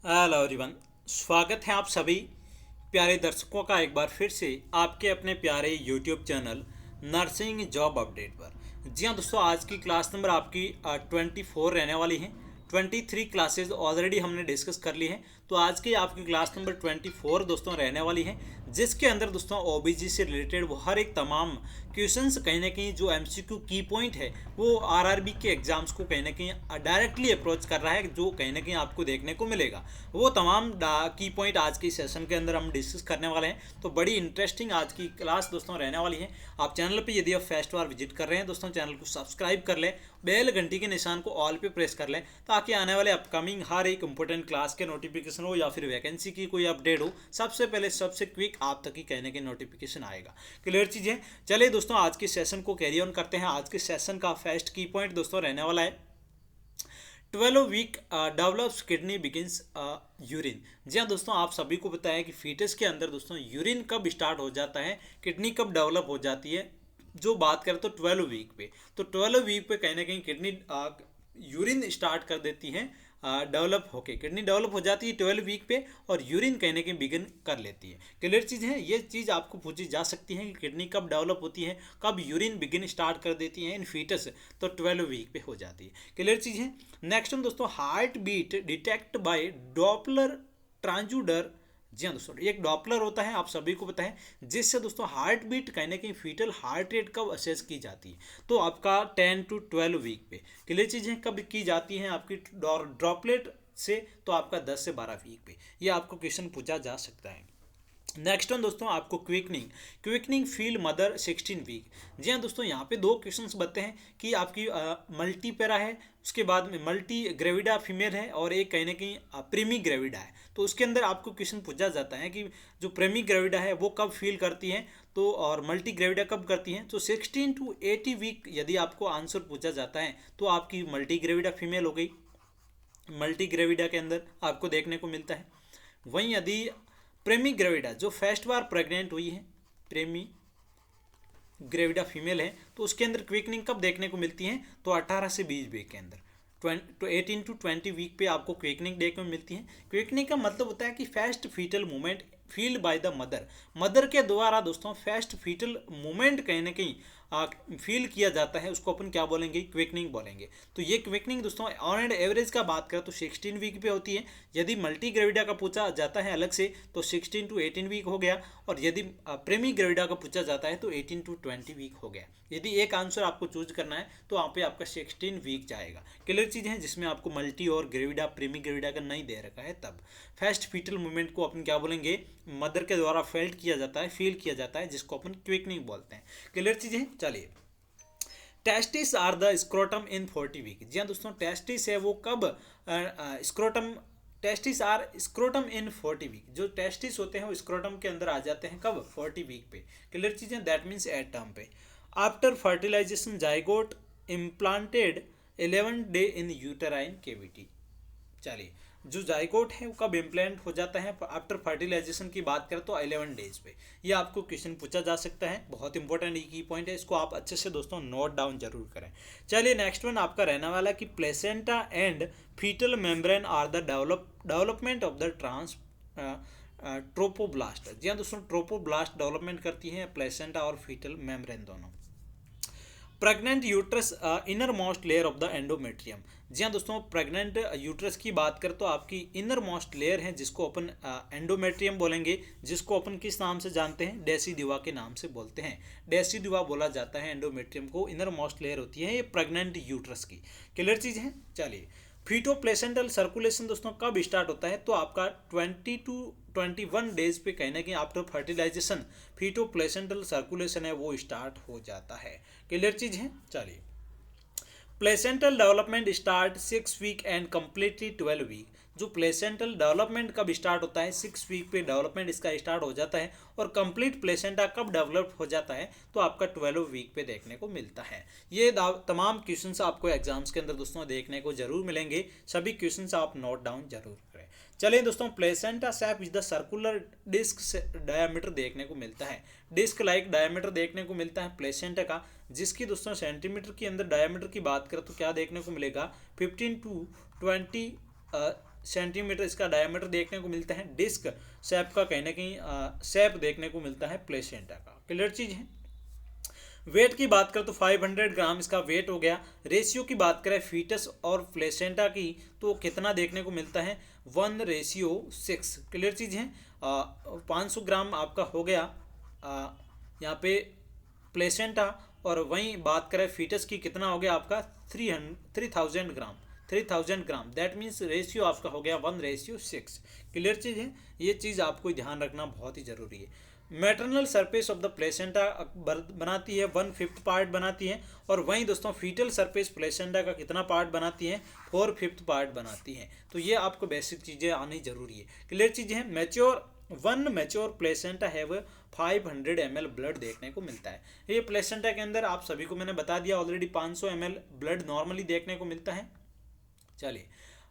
Hello everyone. स्वागत है आप सभी प्यारे दर्शकों का एक बार फिर से आपके अपने प्यारे YouTube channel nursing job update पर। जी हाँ दोस्तों, आज की क्लास नंबर आपकी 24 रहने वाली है। 23 क्लासेज ऑलरेडी हमने डिस्कस कर ली है, तो आज की आपकी क्लास नंबर 24 दोस्तों रहने वाली है, जिसके अंदर दोस्तों ओबीजी से रिलेटेड वो हर एक तमाम क्वेश्चंस कहीं ना कहीं जो एमसीक्यू की पॉइंट है वो आरआरबी के एग्जाम्स को कहीं ना कहीं डायरेक्टली अप्रोच कर रहा है, जो कहीं ना कहीं आपको देखने को मिलेगा। वो तमाम की पॉइंट आज की सेशन के अंदर हम डिस्कस करने वाले हैं, तो बड़ी इंटरेस्टिंग आज की क्लास दोस्तों रहने वाली है। आप चैनल पे यदि आप फर्स्ट बार विजिट कर रहे हैं दोस्तों, चैनल को सब्सक्राइब कर लें, बेल घंटी के निशान को ऑल पे प्रेस कर लें, ताकि आने वाले अपकमिंग हर एक इंपॉर्टेंट क्लास के नोटिफिकेशन हो या फिर वैकेंसी की कोई अपडेट हो, सबसे पहले सबसे क्विक आप तक ही कहने के नोटिफिकेशन आएगा। क्लियर चीज़ है। चलिए दोस्तों, आज के सेशन को कैरी ऑन करते हैं। आज के सेशन का फर्स्ट की पॉइंट दोस्तों रहने वाला है 12 week develops kidney begins urine. जी हाँ दोस्तों, आप सभी को पता है कि फीटस के अंदर दोस्तों यूरिन कब स्टार्ट हो जाता है, किडनी कब डेवलप हो जाती है। जो बात करें तो 12 वीक पे, तो 12 वीक पे कहीं ना कहीं किडनी यूरिन स्टार्ट कर देती है, डेवलप होके किडनी डेवलप हो जाती है 12 वीक पे, और यूरिन कहीं ना कहीं बिगिन कर लेती है। क्लियर चीज़ है। ये चीज़ आपको पूछी जा सकती है कि किडनी कब डेवलप होती है, कब यूरिन बिगिन स्टार्ट कर देती है इन फीटस, तो 12 वीक पे हो जाती है। क्लियर चीज़ है। नेक्स्ट हम दोस्तों, heart beat detect by Doppler transducer. जी हाँ दोस्तों, एक डॉपलर होता है, आप सभी को पता है, जिससे दोस्तों हार्ट बीट कहीं ना कहीं फीटल हार्ट रेट कब असेस की जाती है, तो आपका 10 to 12 वीक पे। क्लियर चीज़ें कब की जाती हैं आपकी ड्रॉपलेट से, तो आपका 10 से 12 वीक पे। ये आपको क्वेश्चन पूछा जा सकता है। नेक्स्ट वन दोस्तों, आपको quickening quickening feel mother 16 week. जी हाँ दोस्तों, यहाँ पे दो क्वेश्चंस बनते हैं कि आपकी मल्टी पैरा है, उसके बाद में मल्टी ग्रेविडा फीमेल है, और एक कहीं ना कहीं प्रेमी ग्रेविडा है। तो उसके अंदर आपको क्वेश्चन पूछा जाता है कि जो प्रेमी ग्रेविडा है वो कब फील करती है, तो और मल्टी ग्रेविडा कब करती हैं। तो 16 to 80 वीक यदि आपको आंसर पूछा जाता है, तो आपकी मल्टी ग्रेविडा फीमेल हो गई। मल्टी ग्रेविडा के अंदर आपको देखने को मिलता है। वहीं यदि प्रेमी ग्रेविडा जो फर्स्ट बार प्रेग्नेंट हुई है, प्रेमी ग्रेविडा फीमेल है, तो उसके अंदर क्विकनिंग कब देखने को मिलती है, तो 18 से 20 वीक के अंदर, 18 to 20 वीक पे आपको क्विकनिंग देखने को मिलती है। क्विकनिंग का मतलब होता है कि first fetal movement field by the mother, mother के द्वारा दोस्तों फर्स्ट फीटल मूवमेंट कहीं ना कहीं फील किया जाता है, उसको अपन क्या बोलेंगे, क्विकनिंग बोलेंगे। तो ये क्विकनिंग दोस्तों ऑन एंड एवरेज का बात करें तो 16 वीक पे होती है। यदि मल्टी ग्रेविडा का पूछा जाता है अलग से, तो 16 to 18 वीक हो गया, और यदि प्रेमी ग्रेविडा का पूछा जाता है तो 18 to 20 वीक हो गया। यदि एक आंसर आपको चूज करना है तो वहाँ पे आपका 16 वीक जाएगा। क्लियर चीज़ है, जिसमें आपको मल्टी और ग्रेविडा प्रेमी ग्रेविडा का नहीं दे रखा है। तब फर्स्ट फीटल मूवमेंट को अपन क्या बोलेंगे, मदर के द्वारा फेल्ट किया जाता है, फील किया जाता है, जिसको अपन क्विकनिंग बोलते हैं। क्लियर चीज़ है। चलिए, testis are the scrotum in 40 week. जी हाँ दोस्तों, टेस्टिस है वो कब scrotum, testis are scrotum in 40 week. जो टेस्टिस होते हैं वो स्क्रोटम के अंदर आ जाते हैं कब, 40 वीक पे। क्लियर चीज़ें, दैट मीन्स एट टर्म पे। After fertilization zygote implanted 11 day in uterine cavity. चलिए, जो जाइगोट है वो कब इम्प्लांट हो जाता है, आफ्टर फर्टिलाइजेशन की बात करें तो 11 डेज पे। ये आपको क्वेश्चन पूछा जा सकता है, बहुत इंपॉर्टेंट की पॉइंट है, इसको आप अच्छे से दोस्तों नोट डाउन जरूर करें। चलिए, नेक्स्ट वन आपका रहने वाला कि placenta and fetal membrane are the development of the trans trophoblast. जी हाँ दोस्तों, ट्रोपोब्लास्ट डेवलपमेंट करती है प्लेसेंटा और फीटल मेम्ब्रेन दोनों। Pregnant uterus innermost layer of the endometrium. जी हाँ दोस्तों, प्रेग्नेंट यूट्रस की बात करें तो आपकी इनर मोस्ट लेयर है, जिसको अपन एंडोमेट्रियम बोलेंगे, जिसको अपन किस नाम से जानते हैं, डेसिडुआ के नाम से बोलते हैं। डेसिडुआ बोला जाता है एंडोमेट्रियम को, इनर मोस्ट लेयर होती है ये प्रेग्नेंट यूट्रस की। क्लियर चीज़ है। चलिए, फीटो प्लेसेंटल सर्कुलेशन दोस्तों कब स्टार्ट होता है, तो आपका 20 to 21 डेज पे कहीं ना कहीं after fertilization feto placental circulation है वो स्टार्ट हो जाता है। क्लियर चीज़ है। चलिए, placental development start 6 week and completely 12 week. जो प्लेसेंटल डेवलपमेंट कब स्टार्ट होता है, 6 वीक पे डेवलपमेंट इसका स्टार्ट हो जाता है, और कंप्लीट प्लेसेंटा कब डेवलप हो जाता है, तो आपका 12 वीक पे देखने को मिलता है। ये तमाम क्वेश्चंस आपको एग्जाम्स के अंदर दोस्तों देखने को जरूर मिलेंगे, सभी क्वेश्चंस आप नोट डाउन जरूर करें। चलिए दोस्तों, placenta shape is the circular disc diameter देखने को मिलता है, डिस्क लाइक डायमीटर देखने को मिलता है प्लेसेंटा का, जिसकी दोस्तों सेंटीमीटर के अंदर डायमीटर की बात करें तो क्या देखने को मिलेगा, 15 to 20 सेंटीमीटर इसका डायमीटर देखने को मिलता है। डिस्क शेप का कहीं ना कहीं शेप देखने को मिलता है प्लेसेंटा का। क्लियर चीज है। वेट की बात करें तो 500 ग्राम इसका वेट हो गया। रेशियो की बात करें फीटस और प्लेसेंटा की तो कितना देखने को मिलता है 1:6। क्लियर चीज है। 500 ग्राम आपका हो गया यहाँ पे प्लेसेंटा, और वहीं बात करें फीटस की कितना हो गया आपका 3000 ग्राम। दैट मीन्स रेशियो आपका हो गया 1:6। क्लियर चीज है। ये चीज़ आपको ध्यान रखना बहुत ही जरूरी है। Maternal surface of the placenta बनाती है 1/5 पार्ट बनाती है, और वहीं दोस्तों फीटल सरफेस प्लेसेंटा का कितना पार्ट बनाती है 4/5 पार्ट बनाती है। तो ये आपको बेसिक चीज़ें आनी जरूरी है। क्लियर चीज़ है। Mature placenta have 500 ml blood देखने को मिलता है। ये प्लेसेंटा के अंदर आप सभी को मैंने बता दिया ऑलरेडी 500 ml ब्लड नॉर्मली देखने को मिलता है। चलिए,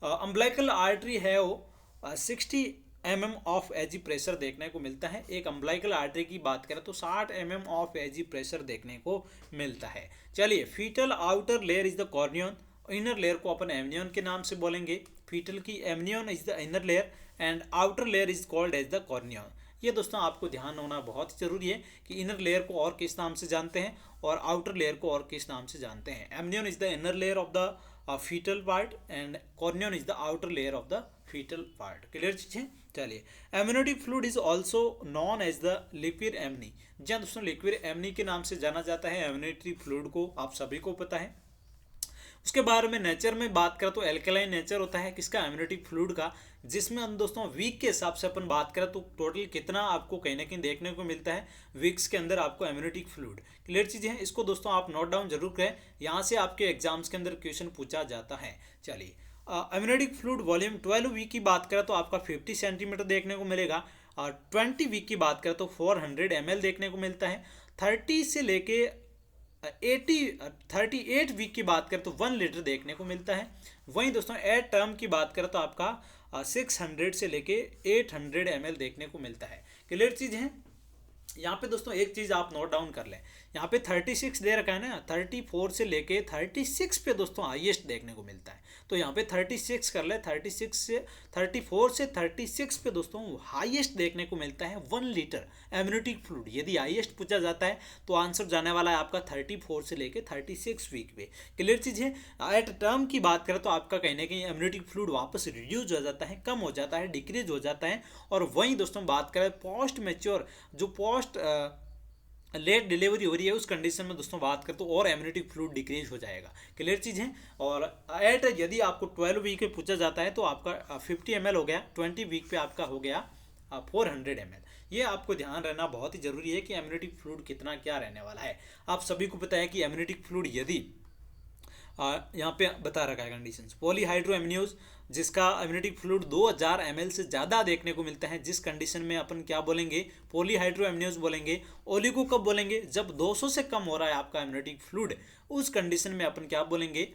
अम्बलाइकल आर्टरी है वो 60 mm ऑफ एजी प्रेशर देखने को मिलता है। एक अम्बलाइकल आर्टरी की बात करें तो 60 mm ऑफ एजी प्रेशर देखने को मिलता है। चलिए, fetal outer layer is the chorion, inner layer को अपन एमनियन के नाम से बोलेंगे। फीटल की amnion is the inner layer and outer layer is called as the chorion. ये दोस्तों आपको ध्यान होना बहुत जरूरी है कि इनर लेयर को और किस नाम से जानते हैं और आउटर लेयर को और किस नाम से जानते हैं। Amnion is the inner layer of the fetal part and corneon is the outer layer of the fetal part। Clear चीज है। चलिए, amniotic fluid is also known as the liquid amnii. जी हाँ दोस्तों, लिक्विड एमनी के नाम से जाना जाता है एमनियोटिक फ्लूइड को, आप सभी को पता है। उसके बारे में नेचर में बात करें तो एल्कलाइन नेचर होता है किसका एमनियोटिक फ्लूइड का, जिसमें हम दोस्तों वीक के हिसाब से अपन बात करें तो टोटल कितना आपको कहीं ना कहीं देखने को मिलता है वीक्स के अंदर आपको एमनियोटिक फ्लूइड। क्लियर चीज़ें हैं। इसको दोस्तों आप नोट डाउन जरूर करें, यहाँ से आपके एग्जाम्स के अंदर क्वेश्चन पूछा जाता है। चलिए, एमनियोटिक फ्लूइड वॉल्यूम 12 वीक की बात करें तो आपका 50 सेंटीमीटर देखने को मिलेगा, और 20 वीक की बात करें तो 400 ml देखने को मिलता है। 30 से लेके 38 वीक की बात करें तो 1 लीटर देखने को मिलता है। वहीं दोस्तों एट टर्म की बात करें तो आपका 600 से लेके 800 ml देखने को मिलता है। क्लियर चीज़ है। यहाँ पे दोस्तों एक चीज़ आप नोट डाउन कर लें, यहाँ पे 36 दे रखा है ना, 34 से लेके 36 पे दोस्तों हाईएस्ट देखने को मिलता है। तो यहाँ पे 36 कर ले, 34 से 36 पे दोस्तों हाईएस्ट देखने को मिलता है 1 लीटर एमनियोटिक फ्लूइड। यदि हाईएस्ट पूछा जाता है तो आंसर जाने वाला है आपका 34 से लेके 36 वीक पे। क्लियर चीज़ है। एट टर्म की बात करें तो आपका कहीं ना कहीं एमनियोटिक फ्लूइड वापस रिड्यूस हो जाता है, कम हो जाता है, डिक्रीज हो जाता है। और वहीं दोस्तों बात करें पोस्ट मैच्योर जो पोस्ट लेट डिलीवरी हो रही है उस कंडीशन में दोस्तों बात करें तो और एमनियोटिक फ्लूइड डिक्रीज हो जाएगा। क्लियर चीज़ है। और एट यदि आपको 12 वीक पे पूछा जाता है तो आपका 50 ml हो गया, 20 वीक पे आपका हो गया 400 ml। ये आपको ध्यान रहना बहुत ही जरूरी है कि एमनियोटिक फ्लूइड कितना क्या रहने वाला है। आप सभी को पता है कि एमनियोटिक फ्लूइड यदि यहाँ पे बता रखा है कंडीशंस, पॉलीहाइड्रोएमनियोज जिसका एमनियोटिक फ्लूइड 2000 ml से ज़्यादा देखने को मिलता है, जिस कंडीशन में अपन क्या बोलेंगे पॉलीहाइड्रोएमनियोज बोलेंगे। ओलिगो कब बोलेंगे, जब 200 से कम हो रहा है आपका एमनियोटिक फ्लूइड, उस कंडीशन में अपन क्या बोलेंगे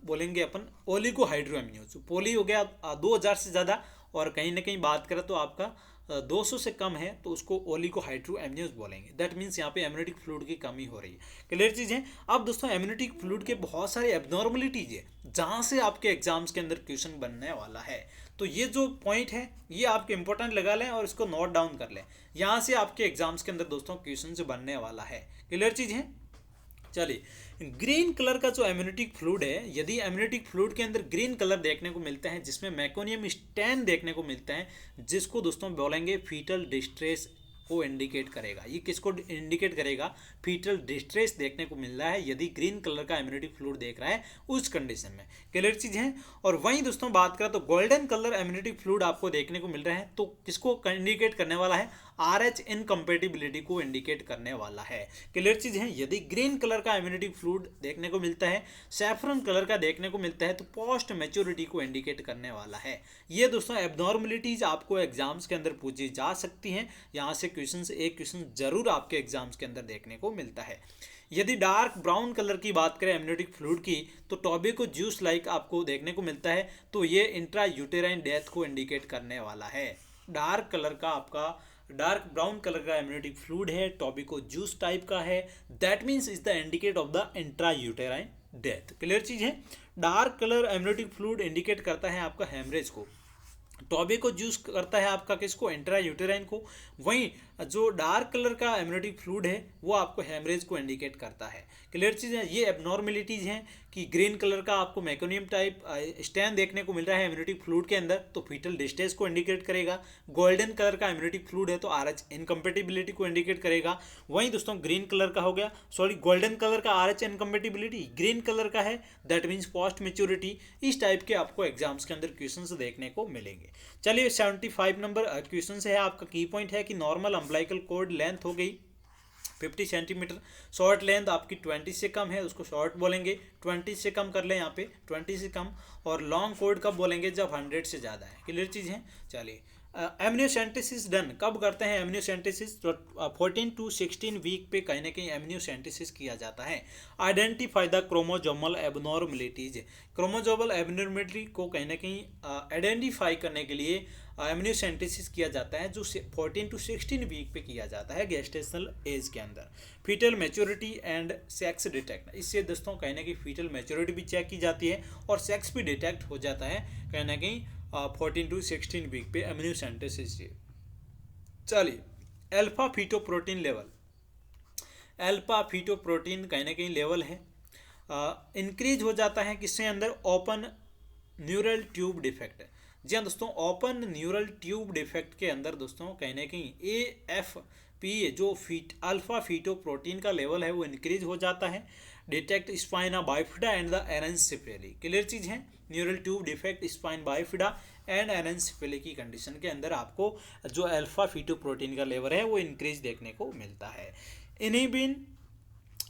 बोलेंगे अपन ओलिगोहाइड्रोएमनियोज। पोली हो गया 2000 से ज़्यादा, और कहीं ना कहीं बात करें तो आपका 200 से कम है तो उसको ओलिगोहाइड्रोएमनियोज बोलेंगे। दैट मीन्स यहाँ पे एमनियोटिक फ्लूइड की कमी हो रही है। क्लियर चीज़ है। अब दोस्तों एमनियोटिक फ्लूइड के बहुत सारे एबनॉर्मलिटीज है जहाँ से आपके एग्जाम्स के अंदर क्वेश्चन बनने वाला है। तो ये जो पॉइंट है ये आपके इंपॉर्टेंट लगा लें और इसको नोट डाउन कर लें, यहाँ से आपके एग्जाम्स के अंदर दोस्तों क्वेश्चन बनने वाला है। क्लियर चीज़ है। चलिए, ग्रीन कलर का जो एमनियोटिक फ्लूइड है, यदि एमनियोटिक फ्लूइड के अंदर ग्रीन कलर देखने को मिलता है जिसमें मैकोनियम स्टैन देखने को मिलता है, जिसको दोस्तों बोलेंगे फीटल डिस्ट्रेस को इंडिकेट करेगा। ये किसको इंडिकेट करेगा, फीटल डिस्ट्रेस देखने को मिल रहा है यदि ग्रीन कलर का एमनियोटिक फ्लूइड देख रहा है उस कंडीशन में। क्लियर चीज़ है। और वहीं दोस्तों बात करें तो गोल्डन कलर एमनियोटिक फ्लूइड आपको देखने को मिल रहा है, तो किसको इंडिकेट करने वाला है, RH इनकम्पेटिबिलिटी को इंडिकेट करने वाला है। क्लियर चीज़ है। यदि ग्रीन कलर का एमनियोटिक फ्लूइड देखने को मिलता है, सैफरन कलर का देखने को मिलता है, तो पोस्ट मैच्योरिटी को इंडिकेट करने वाला है। ये दोस्तों एबनॉर्मलिटीज आपको एग्जाम्स के अंदर पूछी जा सकती हैं, यहाँ से एक क्वेश्चन जरूर आपके एग्जाम्स के अंदर देखने को मिलता है। यदि डार्क ब्राउन कलर की बात करें एमनियोटिक फ्लूइड की, तो टोबैको जूस लाइक आपको देखने को मिलता है, तो ये इंट्रा यूटेराइन डेथ को इंडिकेट करने वाला है। डार्क ब्राउन कलर का एमनियोटिक फ्लूइड है, टोबैको जूस टाइप का है, that means is the indicate of the intra uterine death. Clear चीज़ है। Dark colour amniotic fluid indicate करता है आपका हेमरेज को। टॉबैको जूस करता है आपका किसको, इंट्रा यूटेराइन को। वहीं जो डार्क कलर का एमनियोटिक फ्लूइड है वो आपको हेमरेज को इंडिकेट करता है। क्लियर चीज़ है। ये एबनॉर्मेलिटीज़ हैं कि ग्रीन कलर का आपको मैकोनियम टाइप स्टैन देखने को मिल रहा है एमनियोटिक फ्लूइड के अंदर, तो फीटल डिस्ट्रेस को इंडिकेट करेगा। गोल्डन कलर का एमनियोटिक फ्लूइड है तो आरएच इनकम्पेटिबिलिटी को इंडिकेट करेगा। वहीं दोस्तों ग्रीन कलर का हो गया, सॉरी गोल्डन कलर का आरएच इनकम्पेटिबिलिटी, ग्रीन कलर का है दैट मीन्स पोस्ट मेच्योरिटी। इस टाइप के आपको एग्जाम्स के अंदर क्वेश्चंस देखने को मिलेंगे। चलिए 75 नंबर क्वेश्चन है आपका। की पॉइंट है कि नॉर्मल अम्बलाइकल कॉर्ड लेंथ हो गई 50 सेंटीमीटर, शॉर्ट लेंथ आपकी 20 से कम है उसको शॉर्ट बोलेंगे, 20 से कम कर लें यहाँ पे 20 से कम। और लॉन्ग कॉर्ड कब बोलेंगे, जब 100 से ज़्यादा है। क्लियर चीज़ है। चलिए एमनियोसेंटेसिस डन कब करते हैं एमनियोसेंटेसिस, तो 14 to 16 वीक पे कहीं ना कहीं एमनियोसेंटेसिस किया जाता है। Identify the chromosomal abnormalities, chromosomal abnormality को कहीं ना कहीं आइडेंटिफाई करने के लिए एमनियोसेंटेसिस किया जाता है, जो 14 to 16 वीक पे किया जाता है गेस्टेशनल एज के अंदर। Fetal maturity and sex detect, इससे दोस्तों कहीं ना कहीं फीटल मैच्योरिटी भी चेक की जाती है और सेक्स भी डिटेक्ट हो जाता है कहीं ना कहीं 14 to 16 वीक पे एमनियोसेंटेसिस से। चलिए alpha fetoprotein level, alpha fetoprotein कहीं ना कहीं लेवल है इंक्रीज हो जाता है किससे अंदर, ओपन न्यूरल ट्यूब डिफेक्ट। जी हाँ दोस्तों, ओपन न्यूरल ट्यूब डिफेक्ट के अंदर दोस्तों कहीं ना कहीं AFP जो अल्फा फीटोप्रोटीन का लेवल है वो इंक्रीज हो जाता है। Detect spina bifida and the anencephaly. Clear चीज़ है। Neural tube defect spine bifida and anencephaly की कंडीशन के अंदर आपको जो अल्फा फीटोप्रोटीन का लेवल है वो इंक्रीज देखने को मिलता है। Inhibin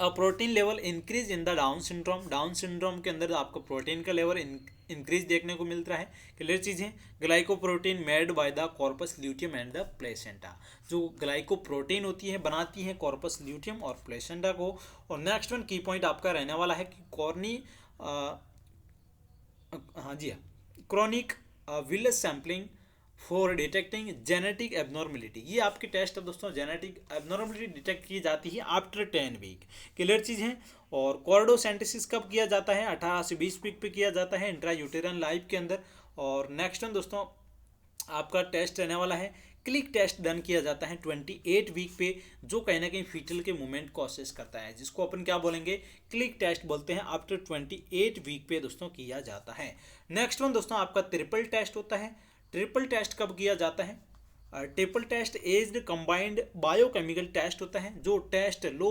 protein level increase in the down syndrome, down syndrome के अंदर आपको प्रोटीन का लेवल इंक्रीज देखने को मिलता है। क्लियर चीज़ है। Glycoprotein made by the corpus luteum and the placenta, जो ग्लाइकोप्रोटीन होती है बनाती है कॉर्पस ल्यूटियम और प्लेसेंटा को। और नेक्स्ट वन की पॉइंट आपका रहने वाला है कि हाँ जी हाँ, chronic village sampling for detecting genetic abnormality. ये आपके टेस्ट है दोस्तों, जेनेटिक एबनॉर्मलिटी डिटेक्ट की जाती है आफ्टर 10 वीक। क्लियर चीज़ है। और कॉर्डोसेंटेसिस कब किया जाता है, 18 से 20 वीक पे किया जाता है इंट्रा यूटेरन लाइफ के अंदर। और नेक्स्ट वन दोस्तों आपका टेस्ट रहने वाला है, क्लिक टेस्ट डन किया जाता है 28 वीक पे, जो कहीं ना कहीं फीटल के मूवमेंट को असेस करता है, जिसको अपन क्या बोलेंगे, क्लिक टेस्ट बोलते हैं। आफ्टर 28 वीक पे दोस्तों किया जाता है। नेक्स्ट वन दोस्तों आपका ट्रिपल टेस्ट होता है। ट्रिपल टेस्ट कब किया जाता है, triple test aged combined biochemical test होता है, जो test low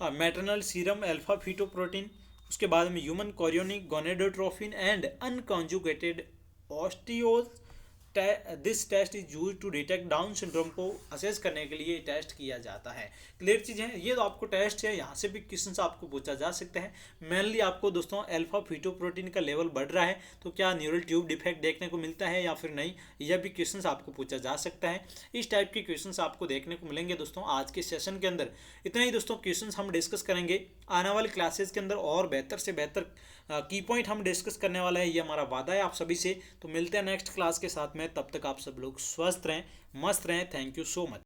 maternal serum alpha fetoprotein, उसके बाद में human chorionic gonadotrophin and unconjugated oestriol. This test is use to detect Down syndrome को असेस करने के लिए टेस्ट किया जाता है। क्लियर चीज़ है। ये तो आपको टेस्ट है, यहाँ से भी क्वेश्चन आपको पूछा जा सकता है। मेनली आपको दोस्तों अल्फा फीटोप्रोटीन का लेवल बढ़ रहा है तो क्या न्यूरल ट्यूब डिफेक्ट देखने को मिलता है या फिर नहीं, यह भी क्वेश्चन आपको पूछा जा सकता है। इस टाइप के क्वेश्चन आपको देखने को मिलेंगे दोस्तों आज के सेशन के अंदर। इतना ही दोस्तों क्वेश्चन हम डिस्कस करेंगे आने वाले क्लासेस के अंदर, और बेहतर से बेहतर की पॉइंट हम डिस्कस करने वाला है, ये हमारा वादा है आप सभी से। तो मिलते हैं नेक्स्ट क्लास के साथ में, तब तक आप सब लोग स्वस्थ रहें, मस्त रहें। Thank you so much.